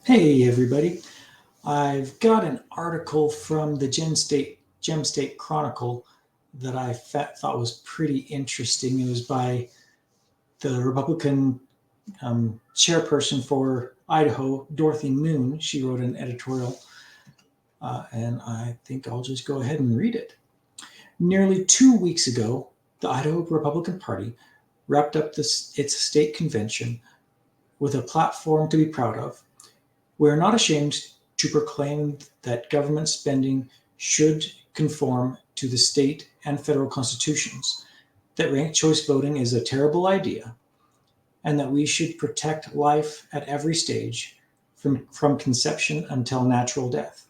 Hey everybody, I've got an article from the Gem State Chronicle that thought was pretty interesting. It was by the Republican chairperson for Idaho, Dorthy Moon. She wrote an editorial, and I think I'll just go ahead and read it. Nearly 2 weeks ago, the Idaho Republican Party wrapped up its state convention with a platform to be proud of. We are not ashamed to proclaim that government spending should conform to the state and federal constitutions, that ranked choice voting is a terrible idea, and that we should protect life at every stage, from conception until natural death.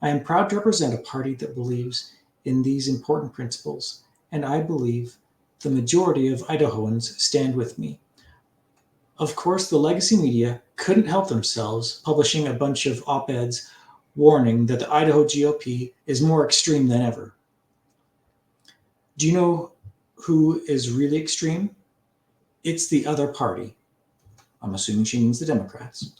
I am proud to represent a party that believes in these important principles, and I believe the majority of Idahoans stand with me. Of course, the legacy media couldn't help themselves publishing a bunch of op eds warning that the Idaho GOP is more extreme than ever. Do you know who is really extreme? It's the other party. I'm assuming she means the Democrats.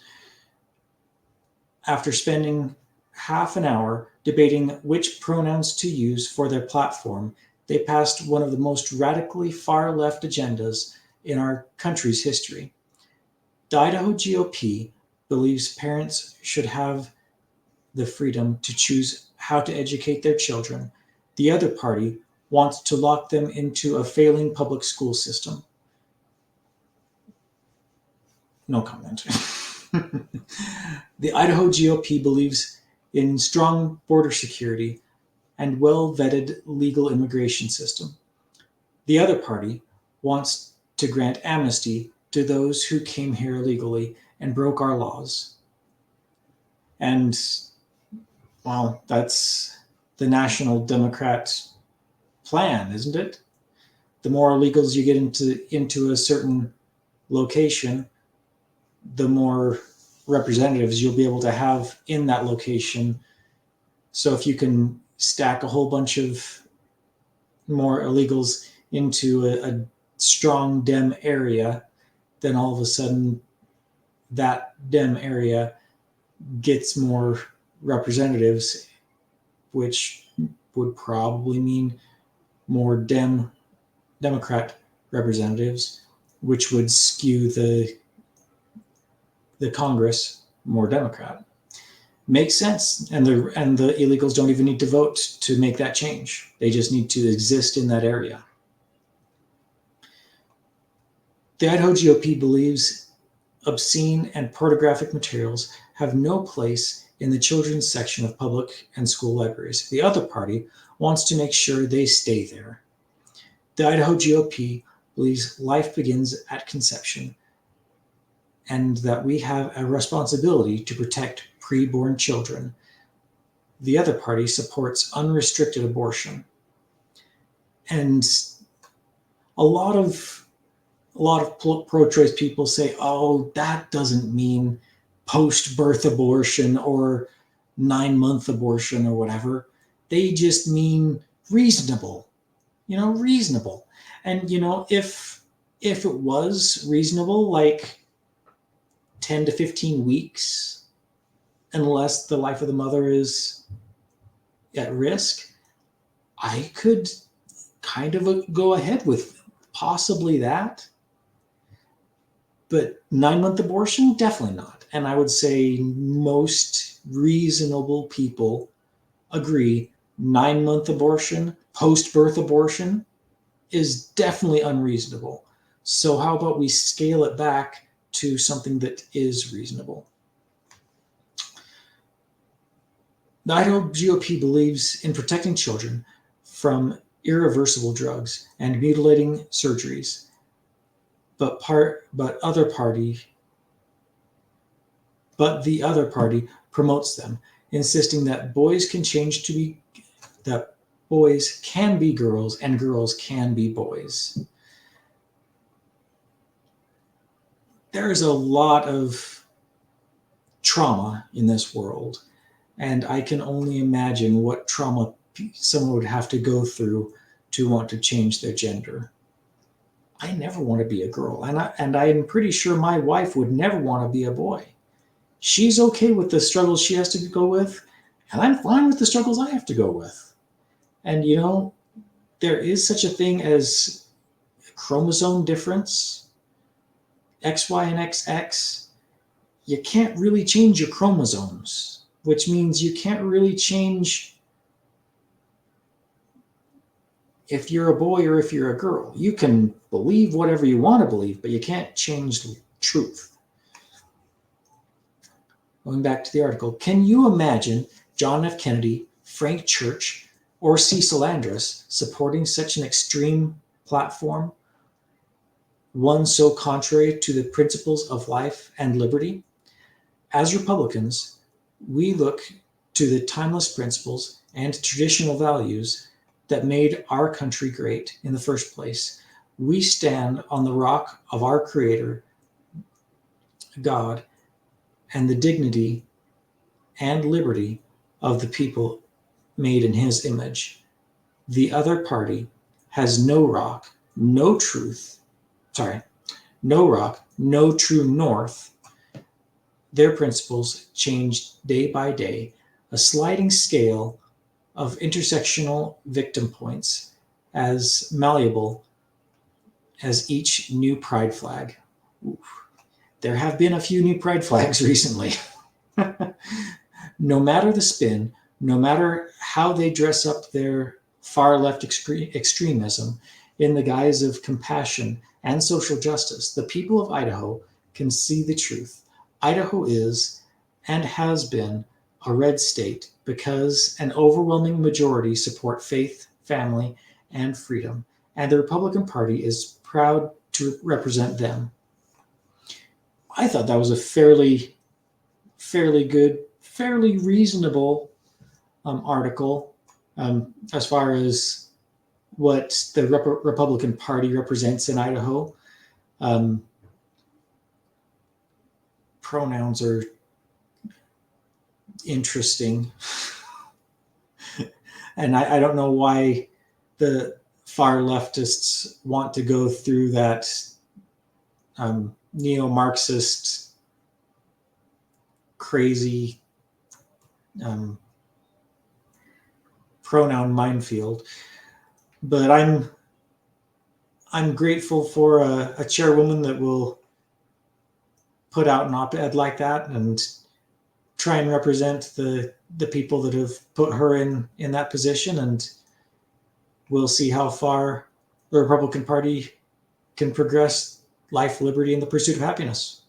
After spending half an hour debating which pronouns to use for their platform, they passed one of the most radically far left agendas in our country's history. The Idaho GOP believes parents should have the freedom to choose how to educate their children. The other party wants to lock them into a failing public school system. No comment. The Idaho GOP believes in strong border security and well-vetted legal immigration system. The other party wants to grant amnesty to those who came here illegally and broke our laws. And, well, that's the National Democrat plan, isn't it? The more illegals you get into a certain location, the more representatives you'll be able to have in that location. So if you can stack a whole bunch of more illegals into a strong Dem area, then all of a sudden that Dem area gets more representatives, which would probably mean more Democrat representatives, which would skew the Congress more Democrat. Makes sense, and the illegals don't even need to vote to make that change. They just need to exist in that area. The Idaho GOP believes obscene and pornographic materials have no place in the children's section of public and school libraries. The other party wants to make sure they stay there. The Idaho GOP believes life begins at conception and that we have a responsibility to protect preborn children. The other party supports unrestricted abortion. And a lot of pro-choice people say, oh, that doesn't mean post-birth abortion or 9-month abortion or whatever. They just mean reasonable, reasonable. And, if it was reasonable, like 10 to 15 weeks, unless the life of the mother is at risk, I could kind of go ahead with possibly that. But 9-month abortion, definitely not. And I would say most reasonable people agree 9-month abortion, post-birth abortion, is definitely unreasonable. So how about we scale it back to something that is reasonable? The Idaho GOP believes in protecting children from irreversible drugs and mutilating surgeries, but the other party promotes them, insisting that boys can be girls and girls can be boys. There's a lot of trauma in this world, and I can only imagine what trauma someone would have to go through to want to change their gender. I never want to be a girl, and I am pretty sure my wife would never want to be a boy. She's okay with the struggles she has to go with, and I'm fine with the struggles I have to go with. And there is such a thing as chromosome difference, XY and XX. You can't really change your chromosomes, which means you can't really change if you're a boy or if you're a girl. You can believe whatever you want to believe, but you can't change the truth. Going back to the article, can you imagine John F. Kennedy, Frank Church, or Cecil Andrus supporting such an extreme platform, one so contrary to the principles of life and liberty? As Republicans, we look to the timeless principles and traditional values that made our country great in the first place. We stand on the rock of our Creator, God, and the dignity and liberty of the people made in His image. The other party has no rock, no true north. Their principles change day by day, a sliding scale of intersectional victim points, as malleable as each new pride flag. Oof. There have been a few new pride flags recently. No matter the spin, no matter how they dress up their far left extremism in the guise of compassion and social justice, the people of Idaho can see the truth. Idaho is and has been a red state because an overwhelming majority support faith, family, and freedom, and the Republican Party is proud to represent them. I thought that was a fairly good, fairly reasonable article as far as what the Republican Party represents in Idaho. Pronouns are interesting. And I don't know why the far leftists want to go through that neo-Marxist crazy pronoun minefield. But I'm grateful for a chairwoman that will put out an op-ed like that and try and represent the people that have put her in that position, and we'll see how far the Republican Party can progress life, liberty, and the pursuit of happiness.